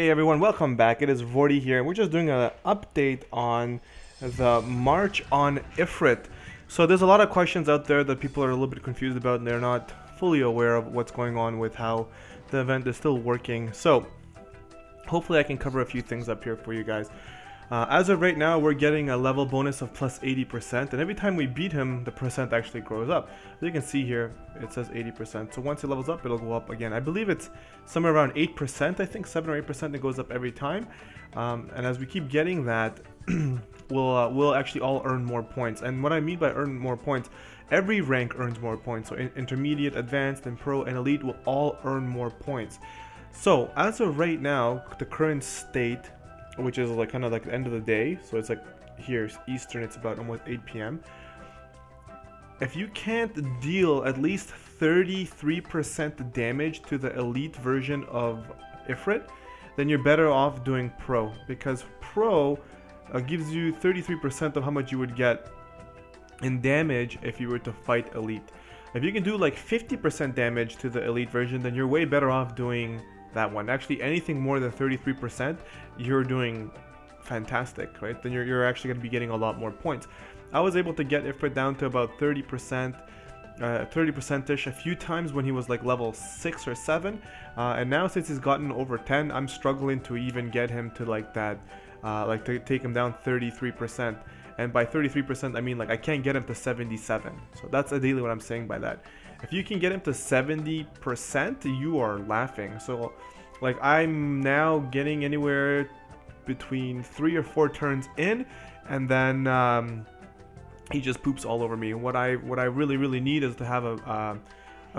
Hey everyone, welcome back. It is Vortie here. We're just doing an update on the March on Ifrit. So there's a lot of questions out there that people are a little bit confused about and they're not fully aware of what's going on with how the event is still working. So hopefully I can cover a few things up here for you guys. As of right now, we're getting a level bonus of plus 80%, and every time we beat him, the percent actually grows up. As you can see here, it says 80%. So once it levels up, it'll go up again. I believe it's somewhere around 8%, I think 7 or 8% it goes up every time. And as we keep getting that, we'll actually all earn more points. And what I mean by earn more points, every rank earns more points. So intermediate, advanced, and pro, and elite will all earn more points. So as of right now, the current state, which is like kind of like the end of the day, so it's like here Eastern, it's about almost 8 p.m. If you can't deal at least 33% damage to the elite version of Ifrit, then you're better off doing pro, because pro gives you 33% of how much you would get in damage if you were to fight elite. If you can do like 50% damage to the elite version, then you're way better off doing that one. Actually, anything more than 33%, you're doing fantastic, right? Then you're actually going to be getting a lot more points. I was able to get Ifrit down to about 30%, 30%ish a few times when he was like level 6 or 7, and now since he's gotten over 10, I'm struggling to even get him to like that, like to take him down 33%. And by 33%, I mean like I can't get him to 77. So that's ideally what I'm saying by that. If you can get him to 70%, you are laughing. So like I'm now getting anywhere between 3 or 4 turns in, and then he just poops all over me. What I really need is to have a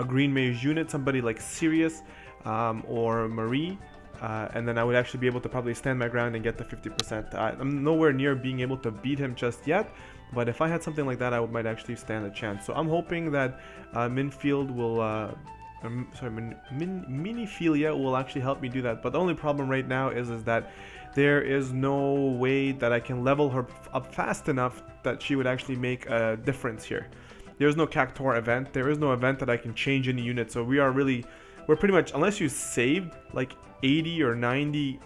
green mage unit, somebody like Sirius or Marie. And then I would actually be able to probably stand my ground and get the 50%. I'm nowhere near being able to beat him just yet, but if I had something like that, I might actually stand a chance. So I'm hoping that Minfield will, Miniphilia will actually help me do that. But the only problem right now is that there is no way that I can level her up fast enough that she would actually make a difference here. There's no Cactuar event. There is no event that I can change any unit. So we're pretty much, unless you saved like 80 or 90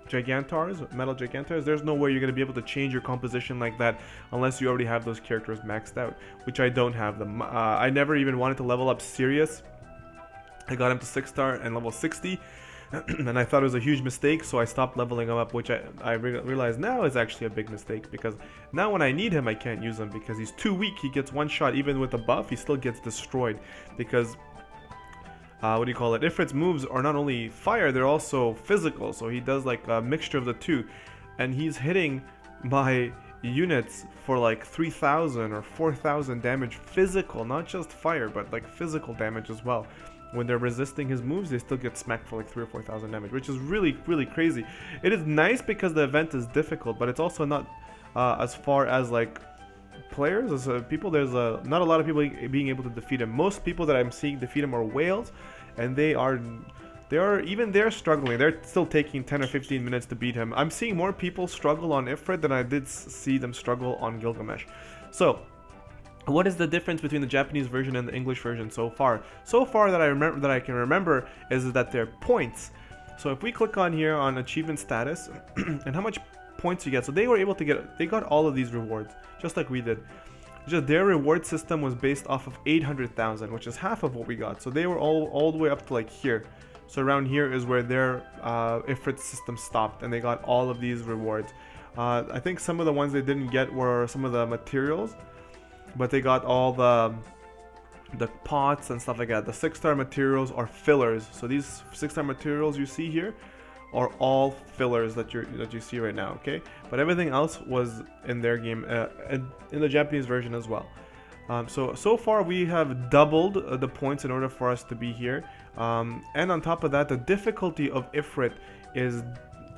Gigantars, metal Gigantars, there's no way you're going to be able to change your composition like that unless you already have those characters maxed out, which I don't have them. I never even wanted to level up Sirius. I got him to 6-star and level 60, and I thought it was a huge mistake, so I stopped leveling him up, which I realize now is actually a big mistake, because now when I need him, I can't use him because he's too weak. He gets one shot, even with a buff, he still gets destroyed, because Ifrit's moves are not only fire, they're also physical, so he does like a mixture of the two, and he's hitting my units for like 3,000 or 4,000 damage physical, not just fire, but like physical damage as well. When they're resisting his moves, they still get smacked for like 3,000 or 4,000 damage, which is really crazy. It is nice because the event is difficult, but it's also not as far as like players, as people, there's not a lot of people being able to defeat him. Most people that I'm seeing defeat him are whales, and they're struggling. They're still taking 10 or 15 minutes to beat him. I'm seeing more people struggle on Ifrit than I did see them struggle on Gilgamesh. So what is the difference between the Japanese version and the English version so far? So far that I can remember is that they're points. So if we click on here on achievement status and how much points you get, so they got all of these rewards just like we did. Just their reward system was based off of 800,000, which is half of what we got. So they were all the way up to like here. So around here is where their Ifrit system stopped, and they got all of these rewards. I think some of the ones they didn't get were some of the materials, but they got all the pots and stuff like that. The 6-star materials are fillers. So these 6-star materials you see here are all fillers that you see right now, okay? But everything else was in their game, in the Japanese version as well. So far we have doubled the points in order for us to be here. And on top of that, the difficulty of Ifrit is,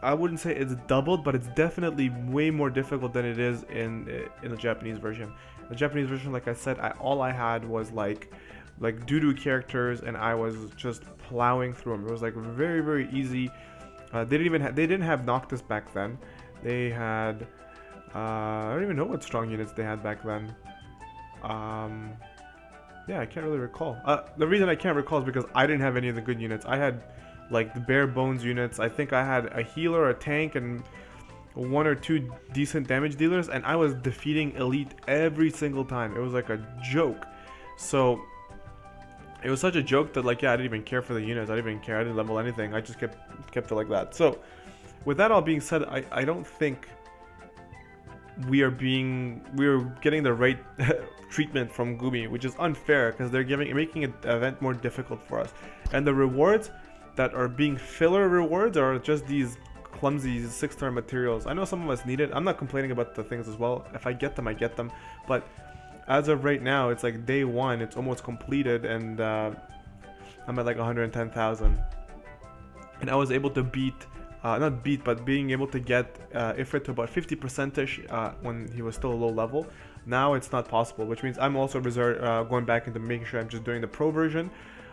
I wouldn't say it's doubled, but it's definitely way more difficult than it is in the Japanese version. The Japanese version, like I said, all I had was like doo-doo characters, and I was just plowing through them. It was like very easy. They didn't have Noctis back then. They had I don't even know what strong units they had back then. Yeah, I can't really recall. The reason I can't recall is because I didn't have any of the good units. I had like the bare bones units. I think I had a healer, a tank, and 1 or 2 decent damage dealers, and I was defeating elite every single time. It was like a joke. So it was such a joke that, like, yeah, I didn't even care for the units. I didn't even care. I didn't level anything. I just kept it like that. So with that all being said, I don't think we are getting the right treatment from Gumi, which is unfair because they're making an event more difficult for us. And the rewards that are being filler rewards are just these clumsy 6-star materials. I know some of us need it. I'm not complaining about the things as well. If I get them, I get them. But as of right now, it's like day 1. It's almost completed, and I'm at like 110,000. And I was able to being able to get Ifrit to about 50%ish when he was still a low level. Now it's not possible, which means I'm also going back into making sure I'm just doing the pro version.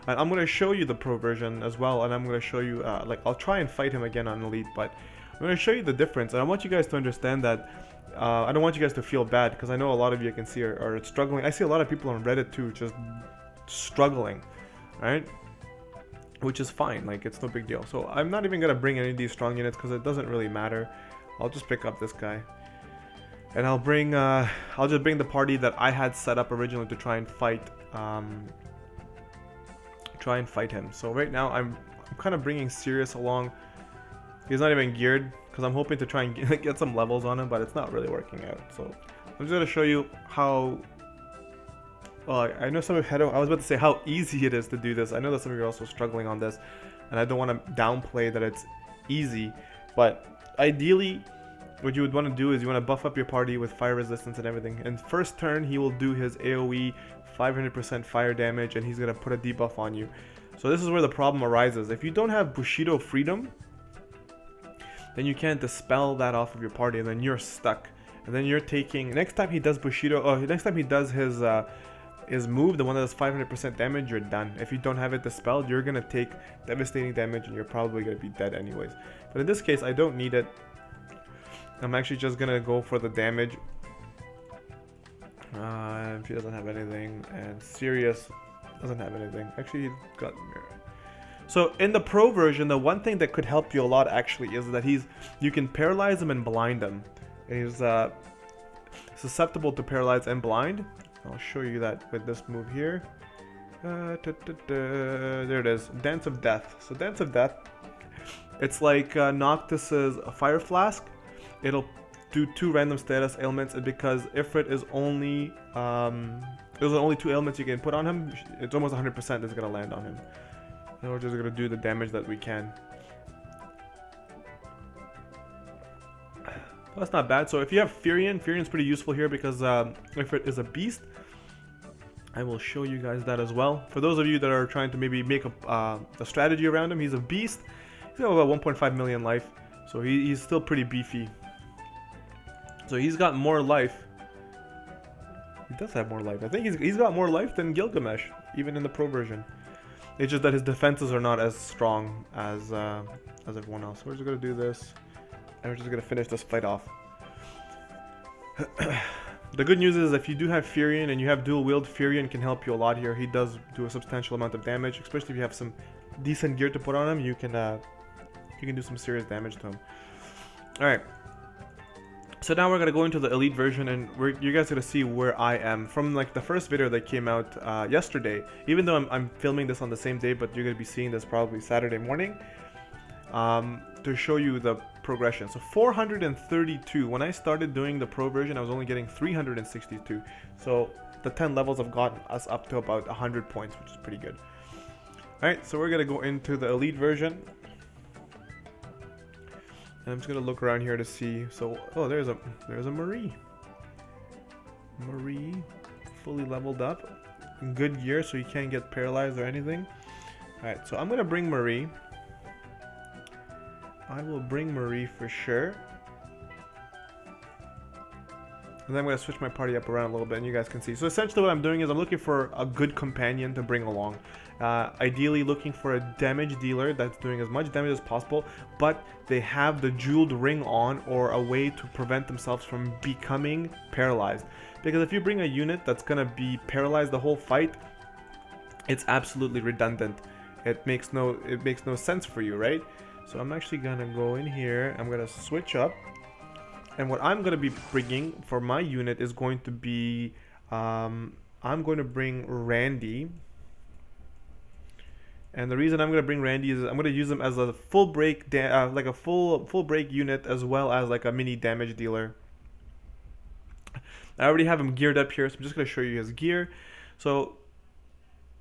And I'm going to show you the pro version as well, and I'm going to show you, like, I'll try and fight him again on Elite, but I'm going to show you the difference. And I want you guys to understand that I don't want you guys to feel bad, because I know a lot of you can see are struggling. I see a lot of people on Reddit too just struggling, right? Which is fine, like, it's no big deal. So I'm not even going to bring any of these strong units because it doesn't really matter. I'll just pick up this guy. And I'll just bring the party that I had set up originally to try and fight him. So right now I'm kind of bringing Sirius along. He's not even geared because I'm hoping to try and get some levels on him, but it's not really working out. So I'm just going to show you how, well, I know some of you, I was about to say how easy it is to do this. I know that some of you are also struggling on this, and I don't want to downplay that it's easy, but ideally what you would want to do is you want to buff up your party with fire resistance and everything. And first turn he will do his AoE 500% fire damage, and he's going to put a debuff on you. So this is where the problem arises. If you don't have Bushido freedom, then you can't dispel that off of your party, and then you're stuck. And then you're taking, next time he does Bushido, next time he does his move, the one that does 500% damage, you're done. If you don't have it dispelled, you're going to take devastating damage, and you're probably going to be dead anyways. But in this case, I don't need it. I'm actually just going to go for the damage. If he doesn't have anything, and Sirius doesn't have anything. Actually, he's got mirror. So in the pro version, the one thing that could help you a lot actually is that you can paralyze him and blind him. And he's susceptible to paralyze and blind. I'll show you that with this move here. There it is, Dance of Death. So Dance of Death, it's like Noctis's Fire Flask. It'll do 2 random status ailments, and because Ifrit is only there's only 2 ailments you can put on him, it's almost 100% that's gonna land on him. And we're just gonna do the damage that we can. That's not bad. So if you have Furion's pretty useful here because Ifrit is a beast. I will show you guys that as well. For those of you that are trying to maybe make a strategy around him, he's a beast. He's got about 1.5 million life, so he's still pretty beefy. So he's got more life. He does have more life. I think he's got more life than Gilgamesh, even in the pro version. It's just that his defenses are not as strong as everyone else. We're just gonna do this, and we're just gonna finish this fight off. The good news is if you do have Furion and you have dual wield, Furion can help you a lot here. He does do a substantial amount of damage, especially if you have some decent gear to put on him. You can do some serious damage to him. All right. So now we're gonna go into the elite version, and you guys are gonna see where I am from like the first video that came out yesterday. Even though I'm filming this on the same day, but you're gonna be seeing this probably Saturday morning to show you the progression. So 432. When I started doing the pro version, I was only getting 362. So the 10 levels have gotten us up to about 100 points, which is pretty good. All right, so we're gonna go into the elite version. And I'm just gonna look around here to see. So, oh, there's a Marie. Marie, fully leveled up, in good gear, so you can't get paralyzed or anything. All right, so I'm gonna bring Marie. I will bring Marie for sure. And then I'm gonna switch my party up around a little bit, and you guys can see. So essentially, what I'm doing is I'm looking for a good companion to bring along. Ideally looking for a damage dealer that's doing as much damage as possible, but they have the jeweled ring on or a way to prevent themselves from becoming paralyzed. Because if you bring a unit that's gonna be paralyzed the whole fight, it's absolutely redundant. it makes no sense for you, right? So I'm actually gonna go in here. I'm gonna switch up, and what I'm gonna be bringing for my unit is going to be I'm going to bring Randy. And the reason I'm going to bring Randy is I'm going to use him as a full break, like a full break unit, as well as like a mini damage dealer. I already have him geared up here, so I'm just going to show you his gear. So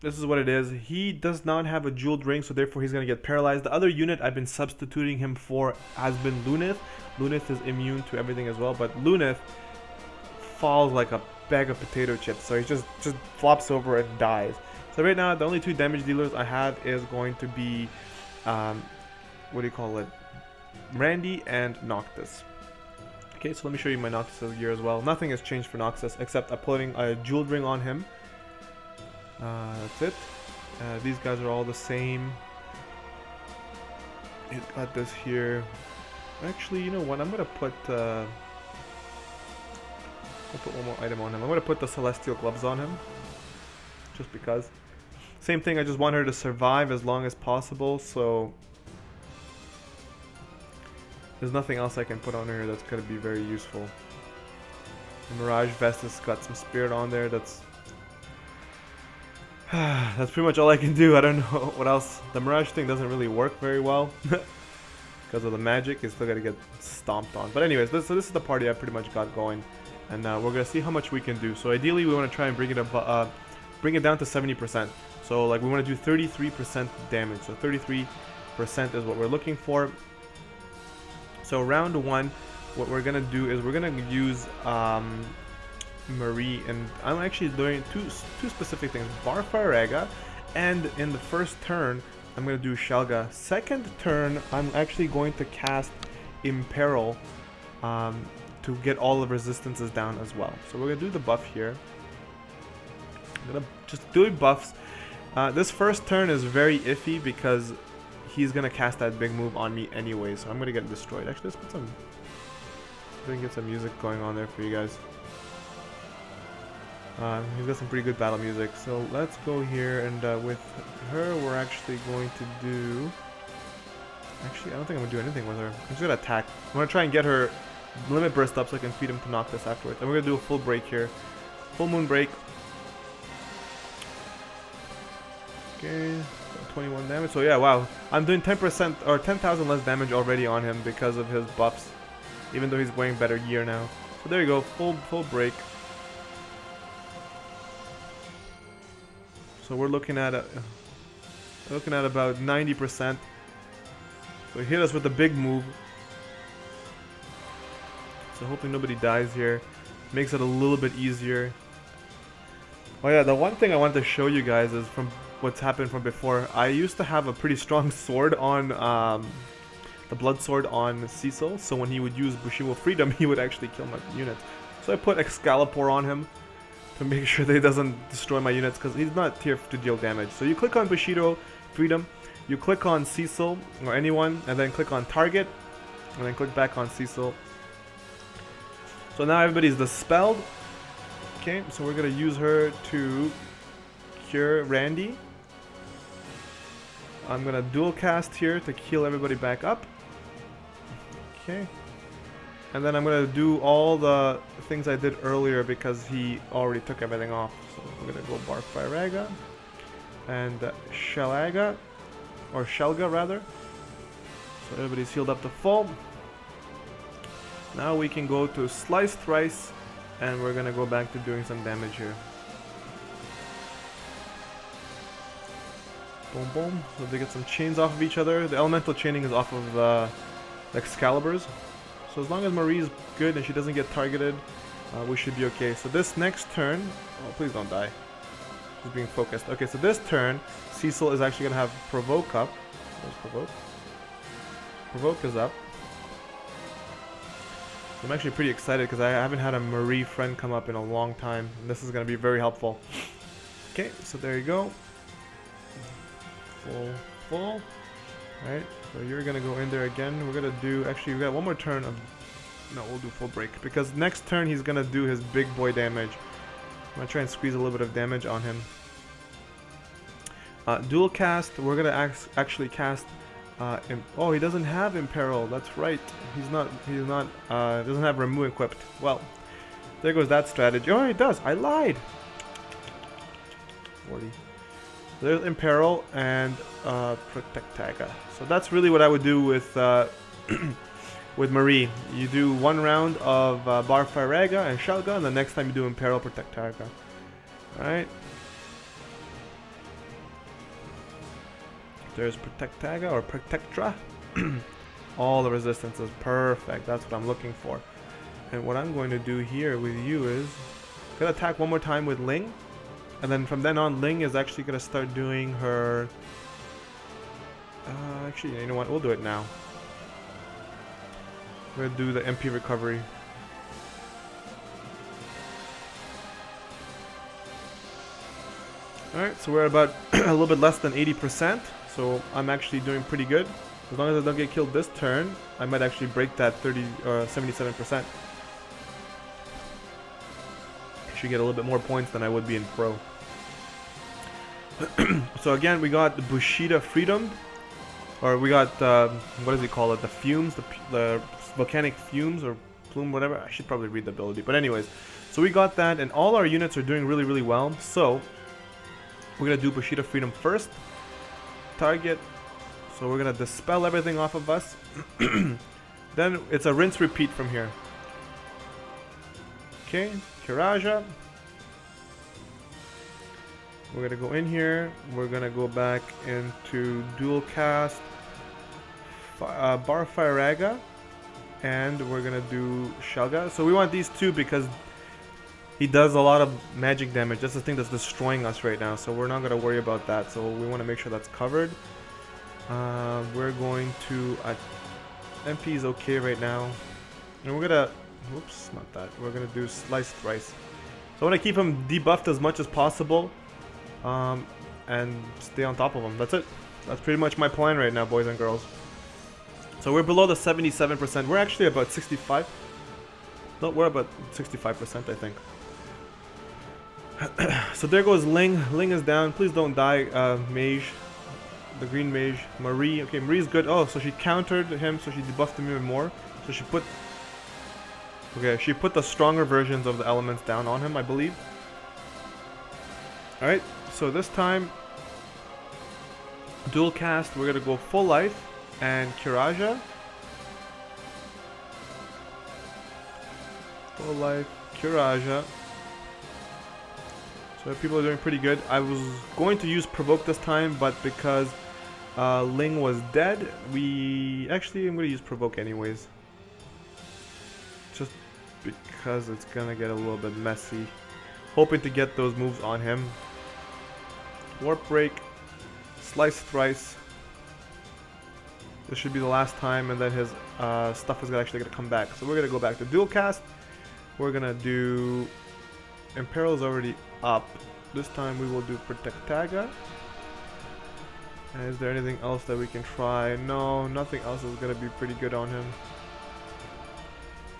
this is what it is. He does not have a jeweled ring, so therefore he's going to get paralyzed. The other unit I've been substituting him for has been Lunith. Lunith is immune to everything as well, but Lunith falls like a bag of potato chips, so he just flops over and dies. So right now, the only 2 damage dealers I have is going to be, what do you call it, Randy and Noctis. Okay, so let me show you my Noctis' gear as well. Nothing has changed for Noctis, except I'm putting a jeweled ring on him. That's it. These guys are all the same. He's got this here. Actually, you know what, I'm going to put... I'll put one more item on him. I'm going to put the Celestial Gloves on him, just because. Same thing, I just want her to survive as long as possible, so there's nothing else I can put on her that's going to be very useful. The Mirage Vest has got some spirit on there. That's pretty much all I can do. I don't know what else. The Mirage thing doesn't really work very well because of the magic. It's still got to get stomped on. But anyways, this is the party I pretty much got going, and we're going to see how much we can do. So ideally, we want to try and bring it down to 70%. So like we want to do 33% damage. So 33% is what we're looking for. So round 1, what we're gonna do is we're gonna use Marie, and I'm actually doing two specific things: Barfaraga, and in the first turn I'm gonna do Shelga. Second turn I'm actually going to cast Imperil to get all the resistances down as well. So we're gonna do the buff here. I'm gonna just do buffs. This first turn is very iffy because he's gonna cast that big move on me anyway, so I'm gonna get destroyed. Actually, let's get some music going on there for you guys. He's got some pretty good battle music, so let's go here, and with her we're actually going to do... Actually, I don't think I'm gonna do anything with her. I'm just gonna attack. I'm gonna try and get her limit burst up so I can feed him to Noctis afterwards. And we're gonna do a full break here. Full moon break. Okay, 21 damage. So yeah, wow. I'm doing 10% or 10,000 less damage already on him because of his buffs, even though he's wearing better gear now. So there you go, full break. So we're looking at about 90%. So he hit us with a big move. So hoping nobody dies here. Makes it a little bit easier. Oh yeah, the one thing I wanted to show you guys is from what's happened from before. I used to have a pretty strong sword on the blood sword on Cecil, so when he would use Bushido Freedom, he would actually kill my units. So I put Excalibur on him to make sure that he doesn't destroy my units, because he's not here to deal damage. So you click on Bushido Freedom, you click on Cecil or anyone, and then click on Target, and then click back on Cecil. So now everybody's dispelled. Okay, so we're gonna use her to cure Randy. I'm gonna dual cast here to heal everybody back up. Okay. And then I'm gonna do all the things I did earlier because he already took everything off. So we're gonna go Barfaraga and Shelga, or Shelga rather. So everybody's healed up to full. Now we can go to Sliced Rice, and we're gonna go back to doing some damage here. Boom, boom. So they get some chains off of each other. The elemental chaining is off of the Excaliburs. So as long as Marie's good and she doesn't get targeted, we should be okay. So this next turn... Oh, please don't die. She's being focused. Okay, so this turn, Cecil is actually going to have Provoke up. Where's Provoke? Provoke is up. I'm actually pretty excited because I haven't had a Marie friend come up in a long time. And this is going to be very helpful. Okay, so there you go. Full. Alright, so you're gonna go in there again. We're gonna do, actually we got one more turn of, no, we'll do full break, because next turn he's gonna do his big boy damage. I'm gonna try and squeeze a little bit of damage on him. Dual cast. We're gonna actually cast. Oh, he doesn't have Imperil. That's right. He's not. Doesn't have remove equipped. Well, there goes that strategy. Oh, he does. I lied. 40. There's Imperil and Protectaga. So that's really what I would do with with Marie. You do one round of Barfaraga and Shelga, and the next time you do Imperil Protectaga. Alright. There's Protectaga or Protectra. All the resistances. Perfect. That's what I'm looking for. And what I'm going to do here with you is I'm gonna attack one more time with Ling. And then from then on, Ling is actually gonna start doing her actually, you know what? We'll do it now. We're gonna do the MP recovery. Alright, so we're about a little bit less than 80%. So I'm actually doing pretty good. As long as I don't get killed this turn, I might actually break that 77%. Should get a little bit more points than I would be in pro. So again, we got the Bushido Freedom, or we got what does he call it? The fumes, the volcanic fumes or plume, whatever. I should probably read the ability, but anyways, so we got that, and all our units are doing really, really well. So we're gonna do Bushido Freedom first. Target. So we're gonna dispel everything off of us. Then it's a rinse repeat from here. Okay, Kiraja. We're gonna go in here. We're gonna go back into dual cast Barfaraga, and we're gonna do Shelga. So we want these two because he does a lot of magic damage. That's the thing that's destroying us right now. So we're not gonna worry about that. So we want to make sure that's covered. We're going to MP is okay right now, and we're gonna. Whoops, not that. We're gonna do Sliced Rice. So I want to keep him debuffed as much as possible. And stay on top of them. That's it. That's pretty much my plan right now, boys and girls. So we're below the 77%. We're actually about 65. No, we're about 65%, I think. So there goes Ling. Ling is down. Please don't die, Mage. The green Mage. Marie. Okay, Marie's good. Oh, so she countered him, so she debuffed him even more. So she put... Okay, she put the stronger versions of the elements down on him, I believe. Alright. So this time, dual cast, we're gonna go full life and Kiraja. Full life, Kiraja. So people are doing pretty good. I was going to use Provoke this time, but because Ling was dead, I'm gonna use Provoke anyways. Just because it's gonna get a little bit messy. Hoping to get those moves on him. Warp Break, Sliced Thrice. This should be the last time, and then his stuff is actually going to come back. So we're going to go back to Dual Cast. We're going to do... Imperil is already up. This time we will do Protectaga. And is there anything else that we can try? No, nothing else is going to be pretty good on him.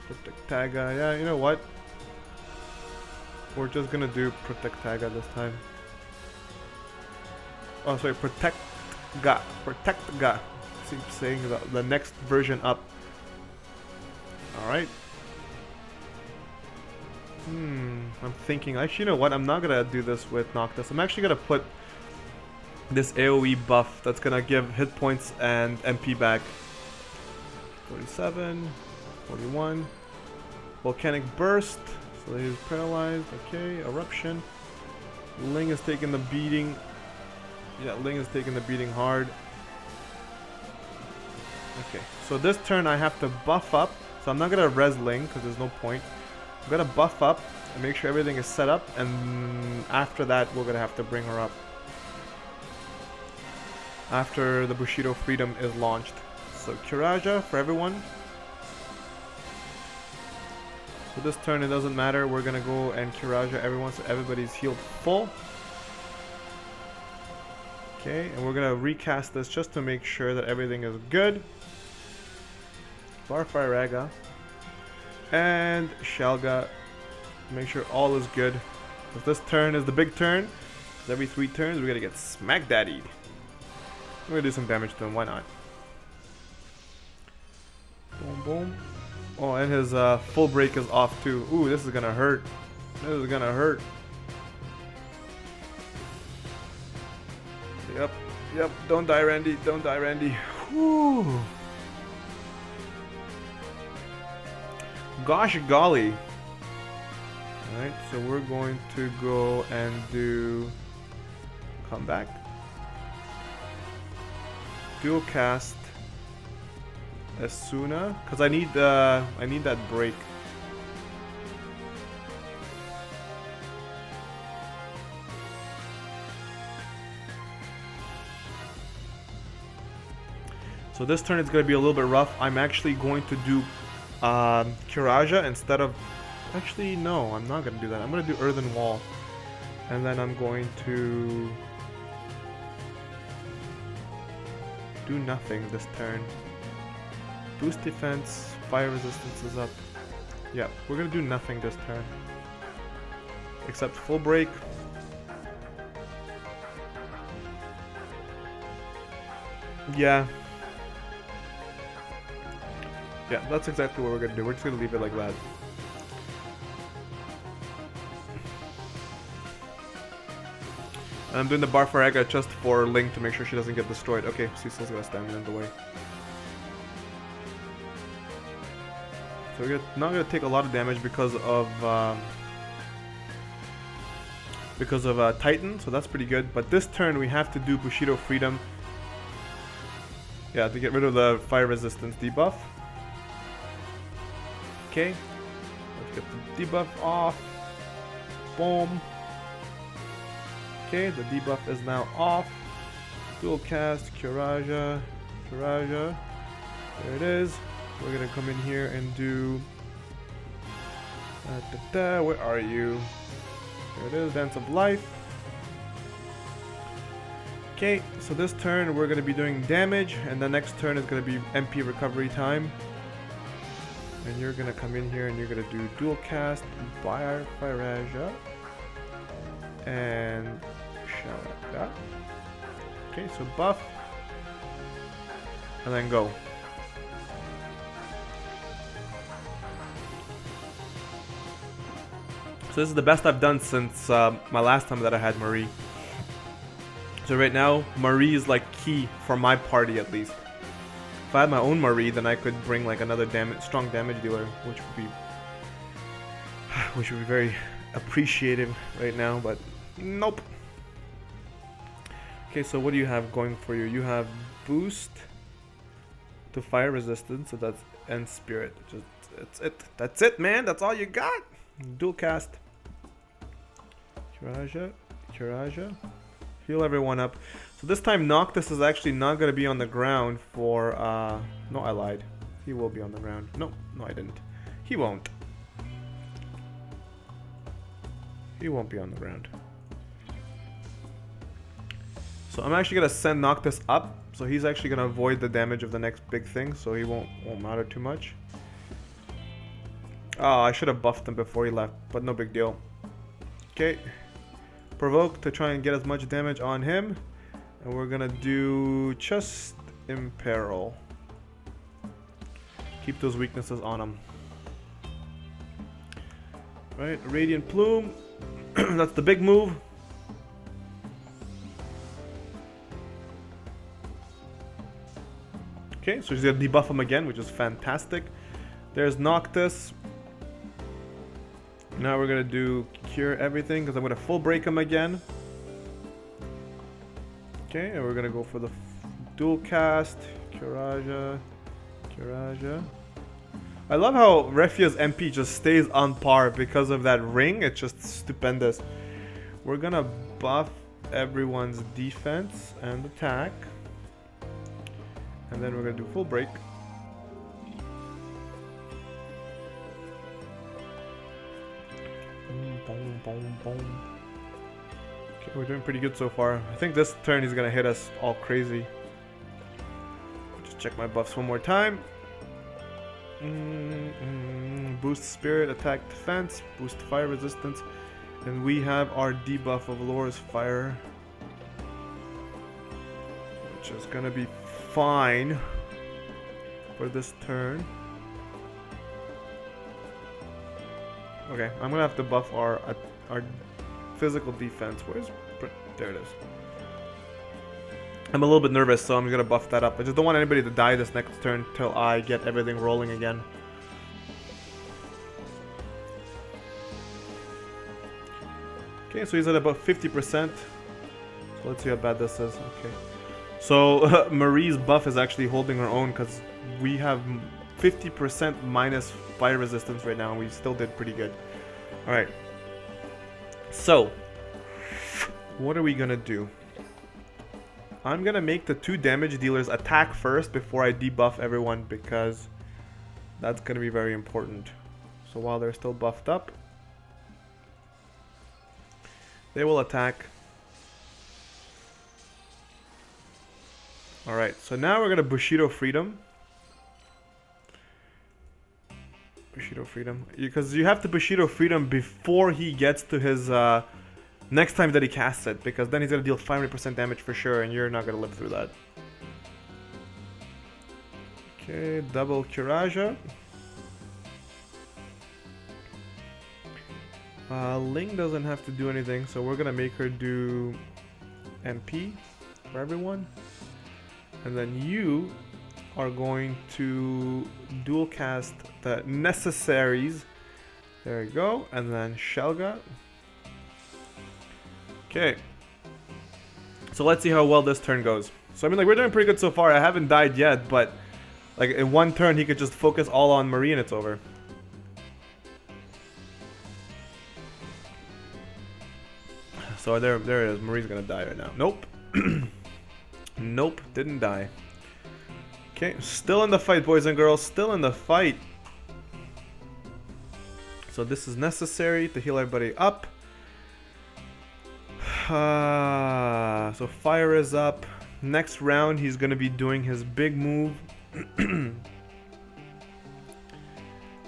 Protectaga, yeah, you know what? We're just going to do Protectaga this time. Oh, sorry, Protectga. Protectga. Keep saying the next version up. Alright. I'm thinking, actually, you know what? I'm not gonna do this with Noctis. I'm actually gonna put this AoE buff that's gonna give hit points and MP back. 47, 41. Volcanic Burst. So he's paralyzed. Okay, Eruption. Ling is taking the beating. Yeah, Ling is taking the beating hard. Okay, so this turn I have to buff up. So I'm not going to res Ling because there's no point. I'm going to buff up and make sure everything is set up. And after that, we're going to have to bring her up. After the Bushido Freedom is launched. So Kiraja for everyone. So this turn it doesn't matter. We're going to go and Kiraja everyone so everybody's healed full. Okay, and we're gonna recast this just to make sure that everything is good. Barfaraga and Shelga. Make sure all is good. Because this turn is the big turn. Every 3 turns, we're gonna get smack daddy. We're gonna do some damage to him. Why not? Boom, boom. Oh, and his full break is off too. Ooh, this is gonna hurt. This is gonna hurt. Yep, yep. Don't die, Randy. Don't die, Randy. Whew. Gosh golly. Alright, so we're going to go and do comeback. Dual cast Asuna, because I need that break. So this turn is going to be a little bit rough. I'm actually going to do Kiraja instead of... Actually, no, I'm not going to do that. I'm going to do Earthen Wall. And then I'm going to do nothing this turn. Boost defense, fire resistance is up. Yeah, we're going to do nothing this turn. Except full break. Yeah. Yeah, that's exactly what we're going to do. We're just going to leave it like that. And I'm doing the Barfarega just for Link to make sure she doesn't get destroyed. Okay, Cecil's going to stand in the way. So we're not going to take a lot of damage because of Titan, so that's pretty good. But this turn we have to do Bushido Freedom. Yeah, to get rid of the fire resistance debuff. Okay, let's get the debuff off. Boom. Okay, the debuff is now off. Dual cast, Kiraja. There it is. We're gonna come in here and do... where are you? There it is, Dance of Life. Okay, so this turn we're gonna be doing damage, and the next turn is gonna be MP recovery time. And you're gonna come in here and you're gonna do dual cast, Firaja, and Shalaka. Okay, so buff, and then go. So this is the best I've done since my last time that I had Marie. So right now, Marie is like key for my party at least. If I had my own Marie, then I could bring like another strong damage dealer, which would be very appreciative right now, but nope. Okay, so what do you have going for you? You have boost to fire resistance, so that's and spirit. That's it, man. That's all you got. Dual cast. Kiraja. Heal everyone up. So this time Noctis is actually not going to be on the ground for... no, I lied. He will be on the ground. No, I didn't. He won't. He won't be on the ground. So I'm actually going to send Noctis up. So he's actually going to avoid the damage of the next big thing. So he won't matter too much. Oh, I should have buffed him before he left. But no big deal. Okay. Provoke to try and get as much damage on him. And we're gonna do just Imperil. Keep those weaknesses on him. Right, Radiant Plume. That's the big move. Okay, so he's gonna debuff him again, which is fantastic. There's Noctis. Now we're gonna do cure everything because I'm gonna full break him again. Okay, and we're gonna go for the dual cast, Kiraja. I love how Refia's MP just stays on par because of that ring. It's just stupendous. We're gonna buff everyone's defense and attack, and then we're gonna do full break. Okay, we're doing pretty good so far. I think this turn he's gonna hit us all crazy. Just check my buffs one more time. Boost spirit, attack, defense, boost fire resistance, And we have our debuff of Lore's Fire, which is gonna be fine for this turn. Okay, I'm gonna have to buff our physical defense. There it is. I'm a little bit nervous, so I'm gonna buff that up. I just don't want anybody to die this next turn till I get everything rolling again. Okay, so he's at about 50%. So let's see how bad this is. Okay. So Marie's buff is actually holding her own because we have 50% minus fire resistance right now, and we still did pretty good. Alright. So, what are we gonna do? I'm gonna make the 2 damage dealers attack first before I debuff everyone, because that's gonna be very important. So while they're still buffed up, they will attack. Alright, so now we're gonna Bushido Freedom. Bushido Freedom. Because you have to Bushido Freedom before he gets to his next time that he casts it, because then he's gonna deal 500% damage for sure, and you're not gonna live through that. Okay, double Kiraja. Ling doesn't have to do anything, so we're gonna make her do MP for everyone. And then you are going to dual cast the necessaries. There you go. And then Shelga. Okay. So let's see how well this turn goes. So I mean, like, we're doing pretty good so far. I haven't died yet, but like in one turn he could just focus all on Marie and it's over. So there it is. Marie's gonna die right now. Nope. Nope, didn't die. Okay, still in the fight, boys and girls. Still in the fight. So this is necessary to heal everybody up. So fire is up. Next round, he's gonna be doing his big move.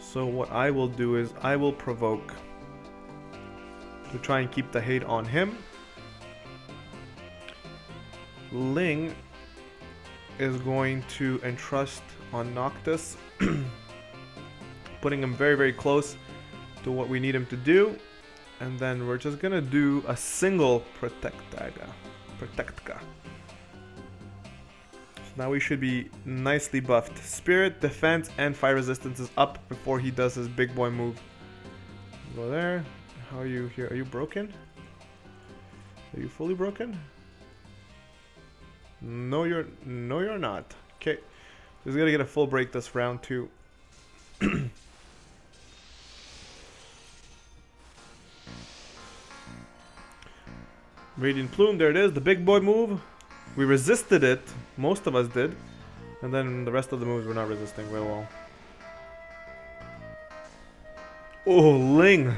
So what I will do is I will provoke to try and keep the hate on him. Ling is going to entrust on Noctis, putting him very, very close to what we need him to do. And then we're just gonna do a single Protectka. So now we should be nicely buffed. Spirit, defense, and fire resistance is up before he does his big boy move. Go there. How are you here? Are you broken? Are you fully broken? No, you're not. Okay, he's gonna get a full break this round too. Radiant Plume, there it is, the big boy move. We resisted it, most of us did, and then the rest of the moves we're not resisting very well. Oh, Ling,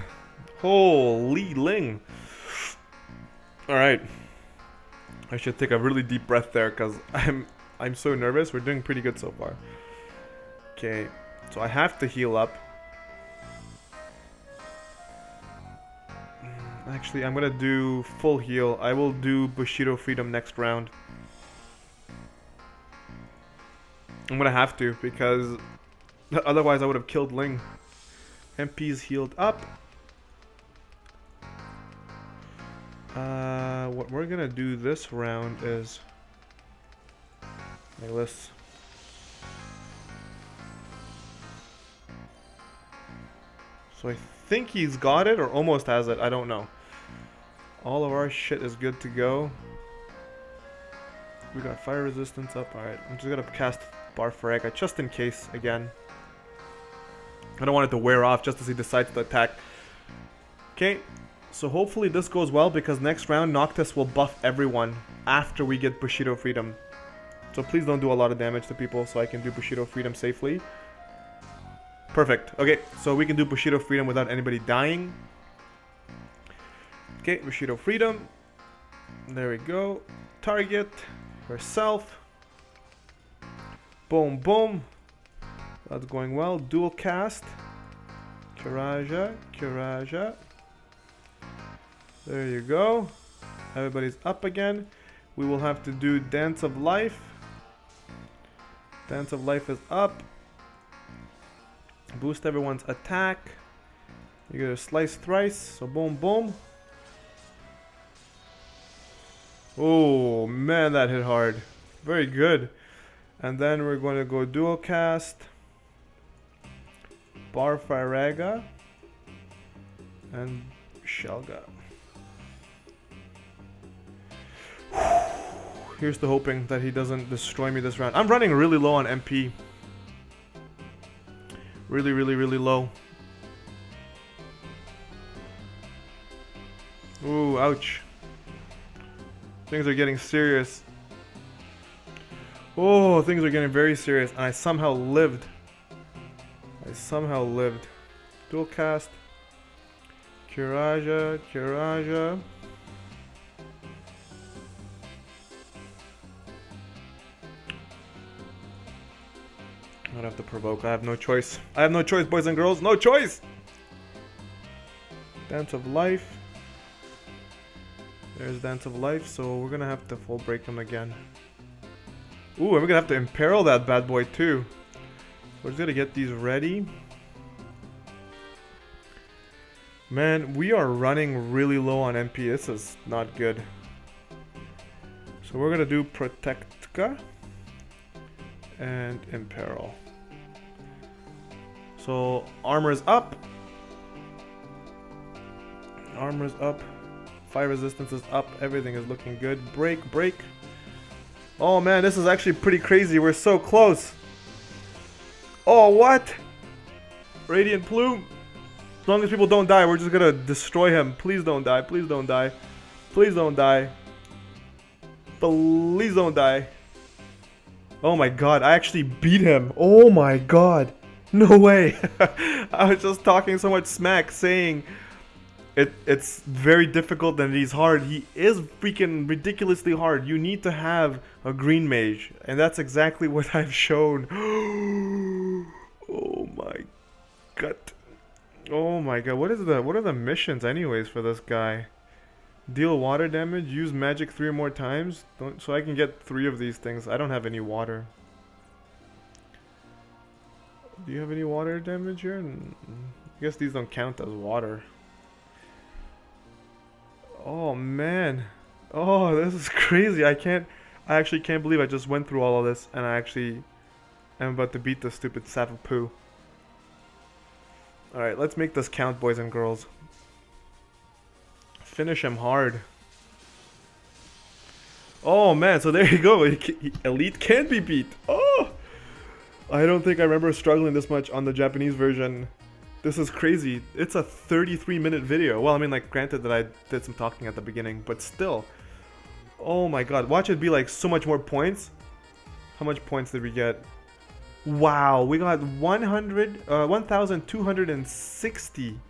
holy Ling! All right. I should take a really deep breath there because I'm so nervous. We're doing pretty good so far. Okay, so I have to heal up. Actually, I'm gonna do full heal. I will do Bushido Freedom next round. I'm gonna have to because otherwise I would have killed Ling. MP's healed up. What we're gonna do this round is like this. So I think he's got it or almost has it. I don't know. All of our shit is good to go. We got fire resistance up. Alright, I'm just gonna cast Barfarega just in case again. I don't want it to wear off just as he decides to attack. Okay. So hopefully this goes well because next round Noctis will buff everyone after we get Bushido Freedom. So please don't do a lot of damage to people so I can do Bushido Freedom safely. Perfect. Okay, so we can do Bushido Freedom without anybody dying. Okay, Bushido Freedom. There we go. Target herself. Boom, boom. That's going well. Dual cast. Kiraja, Kiraja. There you go. Everybody's up again. We will have to do Dance of Life. Dance of Life is up. Boost everyone's attack. You get a slice thrice. So boom, boom. Oh man, that hit hard. Very good. And then we're going to go dual cast. Barfaraga. And Shelga. Here's to hoping that he doesn't destroy me this round. I'm running really low on MP. Really, really, really low. Ooh, ouch. Things are getting serious. Oh, things are getting very serious. And I somehow lived. Dual cast. Kiraja. I don't have to provoke. I have no choice. Boys and girls. No choice! Dance of Life. There's Dance of Life. So we're going to have to full break him again. Ooh, and we're going to have to imperil that bad boy too. We're just going to get these ready. Man, we are running really low on MP. This is not good. So we're going to do Protectka and Imperil. So armor is up. 5 resistance is up. Everything is looking good. Break. Oh man, this is actually pretty crazy. We're so close. Oh, what? Radiant Plume. As long as people don't die, we're just gonna destroy him. Please don't die. Please don't die. Please don't die. Please don't die. Oh my god, I actually beat him. Oh my god. No way. I was just talking so much smack saying it's very difficult and he's hard. He is freaking ridiculously hard. You need to have a green mage. And that's exactly what I've shown. Oh my god. Oh my god. What are the missions anyways for this guy? Deal water damage, use magic 3 or more times. So I can get 3 of these things. I don't have any water. Do you have any water damage here? I guess these don't count as water. Oh man. Oh, this is crazy. I actually can't believe I just went through all of this and I actually am about to beat the stupid sap of poo. Alright, let's make this count, boys and girls. Finish him hard. Oh man, so there you go. Elite can be beat. Oh! I don't think I remember struggling this much on the Japanese version. This is crazy. It's a 33-minute video. Well, I mean, like, granted that I did some talking at the beginning, but still. Oh my god. Watch it be like so much more points. How much points did we get? Wow, we got 1,260.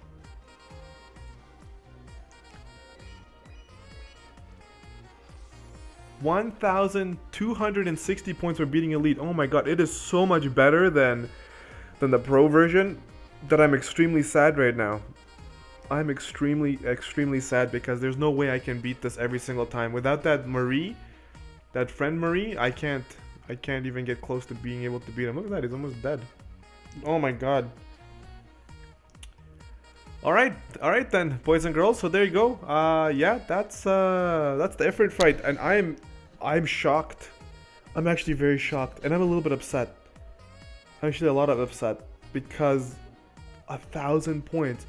$1,260 points for beating Elite. Oh my god, it is so much better than the Pro version that I'm extremely sad right now. I'm extremely sad because there's no way I can beat this every single time. Without that Marie, that friend Marie, I can't even get close to being able to beat him. Look at that, he's almost dead. Oh my god. Alright then, boys and girls, so there you go. Yeah, that's the Ifrit fight, and I'm shocked. I'm actually very shocked, and I'm a little bit upset. Actually, a lot of upset, because 1,000 points.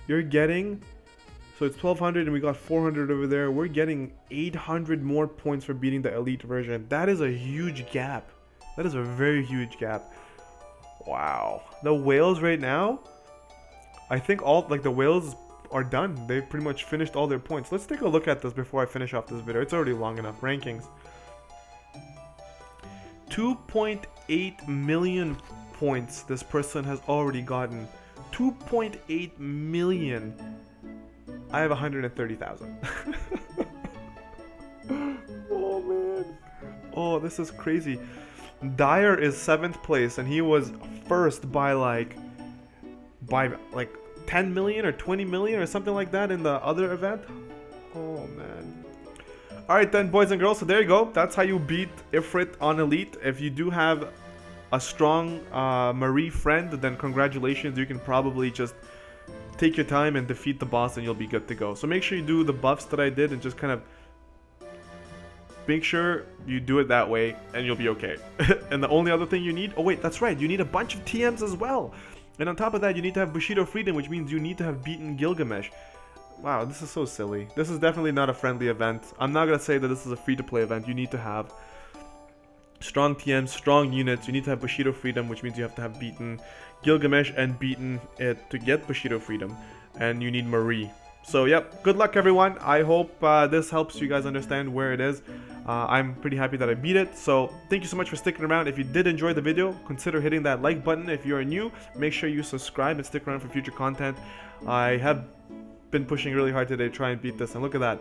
You're getting, so it's 1,200 and we got 400 over there. We're getting 800 more points for beating the Elite version. That is a huge gap. That is a very huge gap. Wow. The whales right now, I think the whales are done. They've pretty much finished all their points. Let's take a look at this before I finish off this video. It's already long enough. Rankings. 2.8 million points this person has already gotten. 2.8 million. I have 130,000. Oh man. Oh, this is crazy. Dyer is 7th place and he was first by like 10 million or 20 million or something like that in the other event. Oh, man. Alright then, boys and girls, so there you go. That's how you beat Ifrit on Elite. If you do have a strong Marie friend, then congratulations. You can probably just take your time and defeat the boss and you'll be good to go. So make sure you do the buffs that I did and just kind of make sure you do it that way and you'll be okay. And the only other thing you need, oh wait, that's right, you need a bunch of TMs as well. And on top of that, you need to have Bushido Freedom, which means you need to have beaten Gilgamesh. Wow, this is so silly. This is definitely not a friendly event. I'm not going to say that this is a free-to-play event. You need to have strong TMs, strong units. You need to have Bushido Freedom, which means you have to have beaten Gilgamesh and beaten it to get Bushido Freedom. And you need Marie. So, yep, good luck, everyone. I hope this helps you guys understand where it is. I'm pretty happy that I beat it. So, thank you so much for sticking around. If you did enjoy the video, consider hitting that like button. If you're new, make sure you subscribe and stick around for future content. I have been pushing really hard today to try and beat this, and look at that.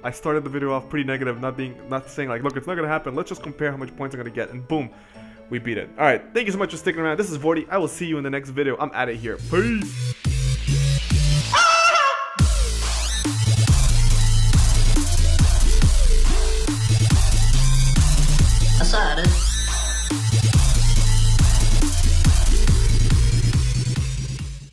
I started the video off pretty negative, not saying like, look, it's not gonna happen, let's just compare how much points I'm gonna get, and boom, we beat it. Alright, thank you so much for sticking around. This is Vortie. I will see you in the next video. I'm out of here. Peace.